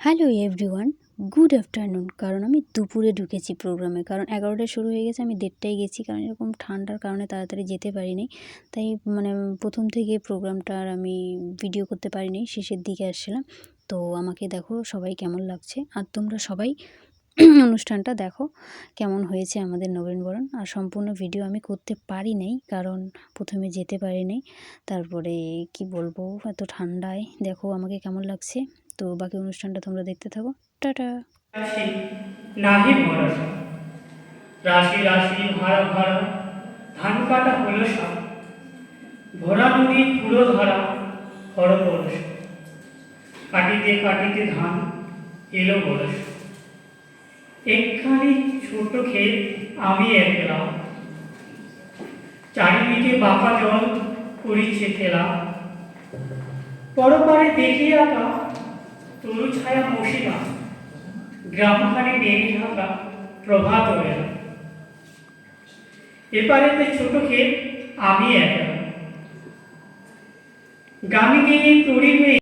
Hello everyone, good afternoon. কারণ আমি দুপুরে ঢুকেছি প্রোগ্রামে, কারণ 11টায় শুরু হয়ে গেছে, আমি 1:30টায় গেছি, কারণ এরকম ঠান্ডার কারণে তাড়াতাড়ি যেতে পারিনি। তাই প্রথম থেকে প্রোগ্রামটা আর আমি ভিডিও করতে পারিনি, শেষের দিকে আসছিলাম। তো আমাকে দেখো সবাই কেমন লাগছে, আর তোমরা সবাই অনুষ্ঠানটা দেখো কেমন হয়েছে আমাদের নবীনবরণ। আর সম্পূর্ণ ভিডিও আমি করতে পারি নাই, কারণ প্রথমে যেতে পারিনি। তারপরে কি বলবো, এত ঠান্ডায় দেখো আমাকে কেমন লাগছে। তো বাকি অনুষ্ঠানটা তোমরা দেখতে থাকো। টাটা। রাশি নাহি ভরসা, রাশি রাশি ভাড়া ভাড়া, ধান কাটা হলো সব, ভরা নদী পুরো ধরা, হর পরশ, কাটিতে কাটিতে ধান এলো বরস। একখানি ছোট ক্ষেত আমি একলা, চারিদিকে বাঁকা জল করিছে খেলা, পরপারে দেখিয়া আঁকা তরু ছায়া মশিলা, গ্রামখানে টেনে ঢাকা প্রভাত বেলা। এপারেতে ছোট ক্ষেত আমি একলা, গামি গিয়ে তরি হয়ে